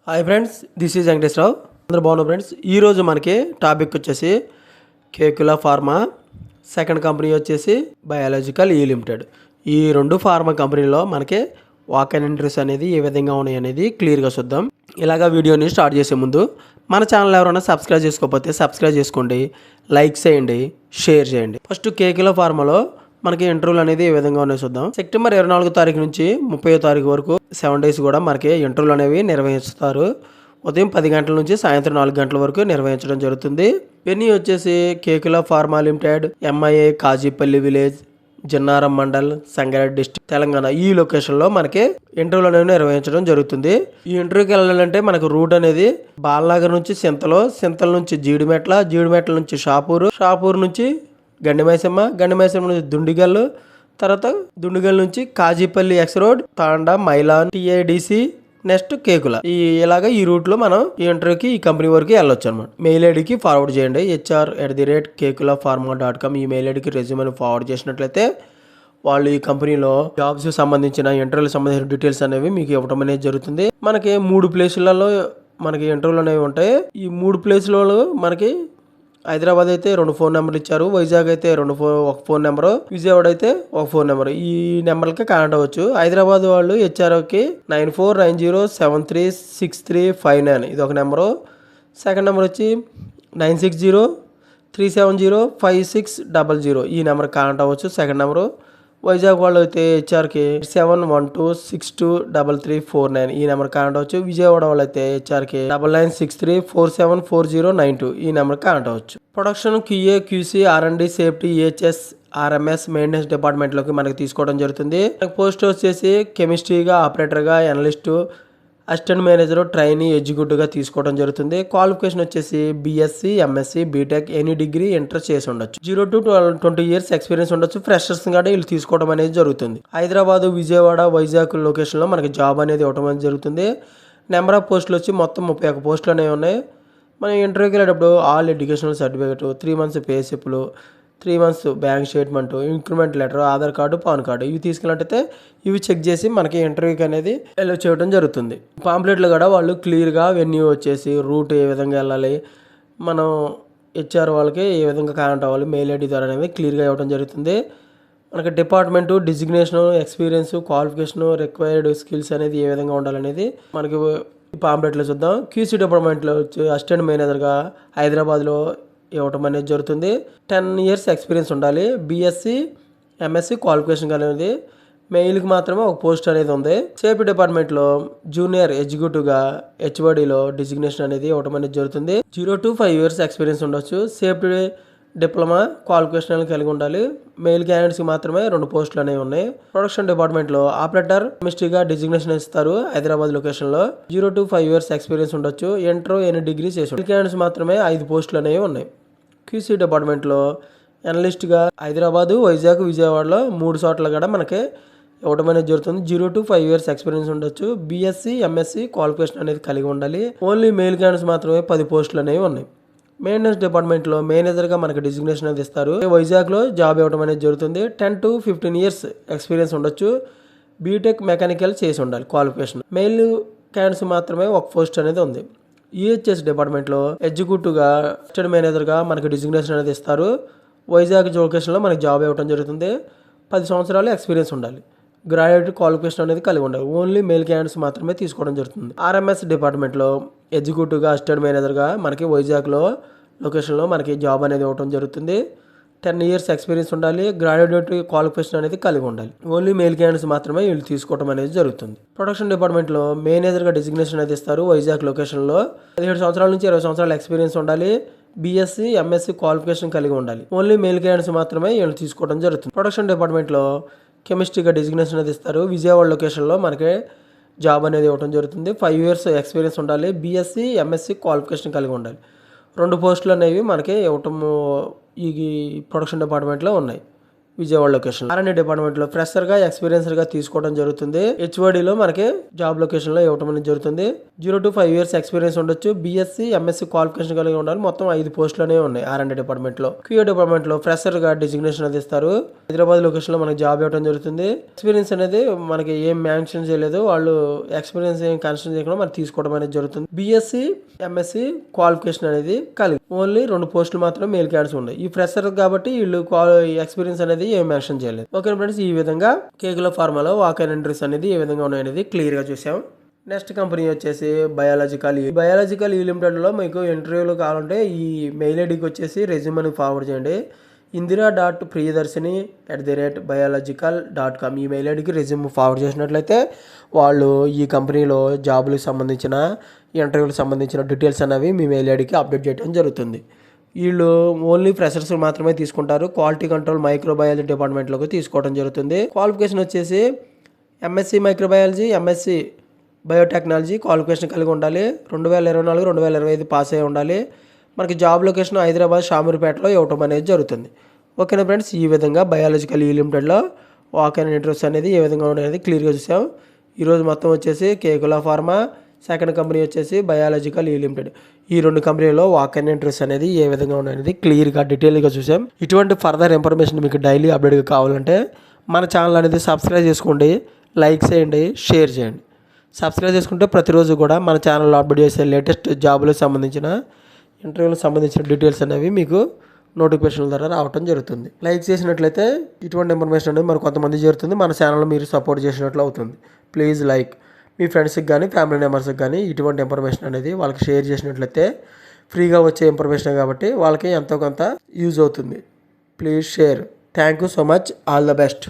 Hi friends, this is Venkateswara Rao. అందరూ బాగున్నారు friends. ఈరోజు మనకి టాపిక్ వచ్చేసి కేకులా ఫార్మా, సెకండ్ కంపెనీ వచ్చేసి బయాలజికల్ ఈ లిమిటెడ్. ఈ రెండు ఫార్మా కంపెనీలో మనకి వాక్ అండ్ ఇంట్రెస్ట్ అనేది ఏ విధంగా ఉన్నాయి అనేది క్లియర్గా చూద్దాం. ఇలాగా వీడియోని స్టార్ట్ చేసే ముందు మన ఛానల్ ఎవరైనా సబ్స్క్రైబ్ చేసుకోకపోతే సబ్స్క్రైబ్ చేసుకోండి, లైక్ చేయండి, షేర్ చేయండి. ఫస్ట్ కేకులా ఫార్మాలో మనకి ఇంటర్వ్యూలు అనేది ఏ విధంగా ఉన్నాయో చూద్దాం. సెప్టెంబర్ 24 తారీఖు నుంచి 30 తారీఖు వరకు 7 days కూడా మనకి ఇంటర్వ్యూలు అనేవి నిర్వహిస్తారు. ఉదయం 10 గంటల నుంచి సాయంత్రం 4 గంటల వరకు నిర్వహించడం జరుగుతుంది. వెన్యూ వచ్చేసి Kekule pharma limited, MIA, Kazipally village, Jannaram mandal, Sangareddy district, Telangana. ఈ లొకేషన్లో మనకి ఇంటర్వ్యూలు అనేవి నిర్వహించడం జరుగుతుంది. ఈ ఇంటర్వ్యూకి వెళ్ళాలంటే మనకు రూట్ అనేది బాలనగర్ నుంచి సింతల నుంచి జీడిమెట్ల నుంచి షాపూర్ నుంచి గండిమైసమ్మ నుంచి దుండిగల్, తర్వాత దుండిగల్ నుంచి కాజీపల్లి ఎక్స్ రోడ్, తాండా, మైలాన్, TIDC, నెక్స్ట్ కేకులా. ఇలాగా ఈ రూట్లో మనం ఈ ఇంటర్వ్యూకి ఈ కంపెనీ వరకు వెళ్ళొచ్చు అనమాట. మెయిల్ ఐడికి ఫార్వర్డ్ చేయండి. HR@kekulapharma.com ఈ మెయిల్ ఐడికి రెజ్యూమ్ని ఫార్వర్డ్ చేసినట్లయితే వాళ్ళు ఈ కంపెనీలో జాబ్స్ సంబంధించిన ఇంటర్వ్యూకి సంబంధించిన డీటెయిల్స్ అనేవి మీకు ఇవ్వడం అనేది జరుగుతుంది. మనకి 3 ప్లేసులలో మనకి ఇంటర్వ్యూలు అనేవి ఉంటాయి. ఈ 3 ప్లేసులలో మనకి హైదరాబాద్ అయితే 2 ఫోన్ నెంబర్లు ఇచ్చారు, వైజాగ్ అయితే ఒక ఫోన్ నెంబరు, విజయవాడ అయితే ఒక ఫోన్ నెంబర్. ఈ నెంబర్కి కాంటాక్ట్ అవ్వచ్చు. హైదరాబాద్ వాళ్ళు HRకి 9490736359 ఇది ఒక నెంబరు. సెకండ్ నెంబర్ వచ్చి 9603705600 ఈ నెంబర్కి కాంటాక్ట్ అవ్వచ్చు. Second number. వైజాగ్ వాళ్ళు అయితే HRకి 712623349 ఈ నెంబర్ కాంటాక్ట్ అవ్వచ్చు. విజయవాడ వాళ్ళు అయితే HRకి 9963474092 ఈ నెంబర్ కాంటాక్ట్ అవ్వచ్చు. Production, QA, QC, R&D, safety, EHS, RMS, maintenance డిపార్ట్మెంట్లోకి మనకి తీసుకోవడం జరుగుతుంది. పోస్ట్ వచ్చేసి కెమిస్ట్రీగా, ఆపరేటర్గా, అనలిస్టు, అసిస్టెంట్ మేనేజర్, ట్రైనీ, ఎగ్జిక్యూటివ్గా తీసుకోవడం జరుగుతుంది. క్వాలిఫికేషన్ వచ్చేసి BSc, MSc, BTech, any degree, inter చేసి ఉండొచ్చు. 0 to 20 years ఎక్స్పీరియన్స్ ఉండొచ్చు. ఫ్రెషర్స్ కూడా వీళ్ళు తీసుకోవడం అనేది జరుగుతుంది. హైదరాబాద్, విజయవాడ, వైజాగ్ లొకేషన్లో మనకి జాబ్ అనేది ఇవ్వడం అనేది జరుగుతుంది. నెంబర్ ఆఫ్ పోస్టులు వచ్చి మొత్తం 31 పోస్టులు అనేవి ఉన్నాయి. మనం ఇంటర్వ్యూకి వెళ్ళేటప్పుడు all educational certificate, 3 months pay స్లిప్లు, 3 months bank statement, increment letter, Aadhaar card, PAN card ఇవి తీసుకెళ్ళినట్టయితే ఇవి చెక్ చేసి మనకి ఇంటర్వ్యూకి అనేది అలౌ చేయడం జరుగుతుంది. పాంప్లెట్లు కూడా వాళ్ళు క్లియర్గా వెన్యూ వచ్చేసి రూట్ ఏ విధంగా వెళ్ళాలి, మనం HR వాళ్ళకి ఏ విధంగా కాంటాక్ట్ అవ్వాలి, మెయిల్ ఐడి ద్వారా అనేది క్లియర్గా ఇవ్వడం జరుగుతుంది. మనకి department, designation, experience, qualification, required skills అనేది ఏ విధంగా ఉండాలనేది మనకి పాంప్లెట్లో చూద్దాం. QC డిపార్ట్మెంట్లో వచ్చి అసిస్టెంట్ మేనేజర్గా హైదరాబాద్లో ఇవ్వటం అనేది జరుగుతుంది. 10 years ఎక్స్పీరియన్స్ ఉండాలి. BSc, MSc క్వాలిఫికేషన్ అనేది. మెయిల్కి మాత్రమే ఒక పోస్ట్ అనేది ఉంది. సేఫ్టీ డిపార్ట్మెంట్లో జూనియర్ ఎగ్జిక్యూటివ్గా HODలో డిజిగ్నేషన్ అనేది ఇవ్వటం అనేది జరుగుతుంది. 0 to 5 years ఎక్స్పీరియన్స్ ఉండొచ్చు. సేఫ్టీ డిప్లొమా క్వాలిఫికేషన్ కలిగి ఉండాలి. మెయిల్ క్యాండిడేట్స్కి మాత్రమే 2 పోస్టులు అనేవి ఉన్నాయి. ప్రొడక్షన్ డిపార్ట్మెంట్లో ఆపరేటర్, కెమిస్ట్రీగా డిజిగ్నేషన్ ఇస్తారు హైదరాబాద్ లొకేషన్లో. 0 to 5 years ఎక్స్పీరియన్స్ ఉండొచ్చు. ఇంటర్, ఎనీ డిగ్రీ చేసి మెయిల్ క్యాండిడేట్స్ మాత్రమే 5 పోస్టులు అనేవి ఉన్నాయి. QC డిపార్ట్మెంట్లో అనలిస్ట్గా హైదరాబాదు, వైజాగ్, విజయవాడలో 3 చోట్ల కూడా మనకి ఇవ్వడం అనేది జరుగుతుంది. 0 to 5 years ఎక్స్పీరియన్స్ ఉండొచ్చు. BSc, MSc క్వాలిఫికేషన్ అనేది కలిగి ఉండాలి. ఓన్లీ మెయిల్ క్యాండిడేట్స్ మాత్రమే 10 పోస్టులు అనేవి ఉన్నాయి. మెయింటెనెన్స్ డిపార్ట్మెంట్లో మేనేజర్గా మనకి డిజిగ్నేషన్ అనేది ఇస్తారు. వైజాగ్లో జాబ్ ఇవ్వడం అనేది జరుగుతుంది. 10 to 15 years ఎక్స్పీరియన్స్ ఉండొచ్చు. బీటెక్ మెకానికల్ చేసి ఉండాలి క్వాలిఫికేషన్. మెయిల్ క్యాండిడేట్స్ మాత్రమే ఒక పోస్ట్ అనేది ఉంది. EHS డిపార్ట్మెంట్లో ఎగ్జిక్యూటివ్గా, అసిస్టెంట్ మేనేజర్గా మనకి డిజిగ్నేషన్ అనేది ఇస్తారు. వైజాగ్ లొకేషన్లో మనకి జాబ్ ఇవ్వడం జరుగుతుంది. 10 సంవత్సరాలు ఎక్స్పీరియన్స్ ఉండాలి. గ్రాడ్యుయేట్ క్వాలిఫికేషన్ అనేది కలిగి ఉండాలి. ఓన్లీ మెయిల్ క్యాండిడేట్స్ మాత్రమే తీసుకోవడం జరుగుతుంది. RMS డిపార్ట్మెంట్లో ఎగ్జిక్యూటివ్గా, అసిస్టెంట్ మేనేజర్గా మనకి వైజాగ్లో లొకేషన్లో మనకి జాబ్ అనేది ఇవ్వడం జరుగుతుంది. 10 years ఎక్స్పీరియన్స్ ఉండాలి. గ్రాడ్యుయేట్ క్వాలిఫికేషన్ అనేది కలిగి ఉండాలి. ఓన్లీ మెయిల్ క్యాండిడేట్స్ మాత్రమే వీళ్ళు తీసుకోవడం అనేది జరుగుతుంది. ప్రొడక్షన్ డిపార్ట్మెంట్లో మేనేజర్గా డిజిగ్నేషన్ అనేది ఇస్తారు. వైజాగ్ లొకేషన్లో 17 సంవత్సరాల నుంచి 20 సంవత్సరాల ఎక్స్పీరియన్స్ ఉండాలి. BSc, MSc క్వాలిఫికేషన్ కలిగి ఉండాలి. ఓన్లీ మెయిల్ క్యాండిడేట్స్ మాత్రమే వీళ్ళు తీసుకోవడం జరుగుతుంది. ప్రొడక్షన్ డిపార్ట్మెంట్లో కెమిస్ట్రీగా డిజిగ్నేషన్ అనేది ఇస్తారు. విజయవాడ లొకేషన్లో మనకి జాబ్ అనేది ఇవ్వడం జరుగుతుంది. 5 years ఎక్స్పీరియన్స్ ఉండాలి. BSc, MSc క్వాలిఫికేషన్ కలిగి ఉండాలి. 2 పోస్టులు అనేవి మనకి ఇవ్వటం ఈ ప్రొడక్షన్ డిపార్ట్మెంట్లో ఉన్నాయి. విజయవాడ లొకేషన్. R&D డిపార్ట్మెంట్ లో ఫ్రెషర్ గా ఎక్స్పీరియన్సర్ గా తీసుకోవడం జరుగుతుంది. HOD లో మనకి జాబ్ లొకేషన్ లో ఇవ్వడం అనేది జరుగుతుంది. 0 to 5 years ఎక్స్పీరియన్స్ ఉండొచ్చు. BSc MSc క్వాలిఫికేషన్ కలిగి ఉండాలి. మొత్తం 5 పోస్టులనే ఉన్నాయి R&D డిపార్ట్మెంట్ లో. QA డిపార్ట్మెంట్ లో ఫ్రెషర్ గా డిజిగ్నేషన్ అది ఇస్తారు. హైదరాబాద్ లొకేషన్ లో మనకి జాబ్ ఇవ్వడం జరుగుతుంది. ఎక్స్పీరియన్స్ అనేది మనకి ఏం మెన్షన్ చేయలేదు, వాళ్ళు ఎక్స్పీరియన్స్ ఏం కన్సిడర్ చేయకుండా మనకి తీసుకోవడం అనేది జరుగుతుంది. BSc MSc క్వాలిఫికేషన్ అనేది కలిగి ఓన్లీ 2 పోస్టులు మాత్రం మేల్ క్యాండిడేట్స్ ఉన్నాయి. ఈ ఫ్రెషర్ కాబట్టి వీళ్ళు ఎక్స్పీరియన్స్ అనేది ఏం మెన్షన్ చేయలేదు. ఓకే ఫ్రెండ్స్, ఈ విధంగా కేకుల ఫార్మాలో వాక్-ఇన్ ఎంట్రీస్ అనేది ఏ విధంగా ఉన్నాయనేది క్లియర్ గా చూసాం. నెక్స్ట్ కంపెనీ వచ్చేసి బయాలజికల్ ఈ లిమిటెడ్ లో మీకు ఇంటర్వ్యూలు కావాలంటే ఈ మెయిల్ ఐడికి వచ్చేసి రెజ్యూమ్ని ఫార్వర్డ్ చేయండి. indira.priyadarsini@biological.com ఈ మెయిల్ ఐడికి రెజ్యూమ్ ఫార్వర్డ్ చేసినట్లయితే వాళ్ళు ఈ కంపెనీలో జాబులకు సంబంధించిన ఇంటర్వ్యూలకు సంబంధించిన డీటెయిల్స్ అనేవి మీ మెయిల్ ఐడికి అప్డేట్ చేయడం జరుగుతుంది. వీళ్ళు ఓన్లీ ఫ్రెషర్స్ మాత్రమే తీసుకుంటారు. క్వాలిటీ కంట్రోల్ మైక్రోబయాలజీ డిపార్ట్మెంట్లోకి తీసుకోవడం జరుగుతుంది. క్వాలిఫికేషన్ వచ్చేసి MSc microbiology, MSc biotechnology qualification కలిగి ఉండాలి. 2024-2025 పాస్ అయి ఉండాలి. మనకి జాబ్ లొకేషన్ హైదరాబాద్ షామీర్పేటలో ఇవ్వటం అనేది జరుగుతుంది. ఓకేనా ఫ్రెండ్స్, ఈ విధంగా బయాలజికల్ ఈ లిమిటెడ్లో వాక్-ఇన్ ఇంటర్వ్యూస్ అనేది ఏ విధంగా ఉన్నాయనేది క్లియర్గా చూసాం. ఈరోజు మొత్తం వచ్చేసి కేకులా ఫార్మా, సెకండ్ కంపెనీ వచ్చేసి బయాలజికల్ ఈ లిమిటెడ్, ఈ 2 కంపెనీలో వాక్-ఇన్ ఇంటర్వ్యూస్ అనేది ఏ విధంగా ఉన్నాయనేది క్లియర్గా డీటెయిల్గా చూసాం. ఇటువంటి ఫర్దర్ ఇన్ఫర్మేషన్ మీకు డైలీ అప్డేట్గా కావాలంటే మన ఛానల్ అనేది సబ్స్క్రైబ్ చేసుకోండి, లైక్ చేయండి, షేర్ చేయండి. సబ్స్క్రైబ్ చేసుకుంటే ప్రతిరోజు కూడా మన ఛానల్లో అప్డేట్ చేసే లేటెస్ట్ జాబులకు సంబంధించిన ఇంటర్వ్యూలకు సంబంధించిన డీటెయిల్స్ అనేవి మీకు నోటిఫికేషన్ ద్వారా రావడం జరుగుతుంది. లైక్ చేసినట్లయితే ఇటువంటి ఇన్ఫర్మేషన్ అనేది మరి కొంతమంది చేరుతుంది. మన ఛానల్లో మీరు సపోర్ట్ చేసినట్లు అవుతుంది. Please like. మీ ఫ్రెండ్స్కి కానీ ఫ్యామిలీ మెంబర్స్కి కానీ ఇటువంటి ఇన్ఫర్మేషన్ అనేది వాళ్ళకి షేర్ చేసినట్లయితే ఫ్రీగా వచ్చే ఇన్ఫర్మేషన్ కాబట్టి వాళ్ళకి ఎంతో కొంత యూజ్ అవుతుంది. Please share. Thank you so much. All the best.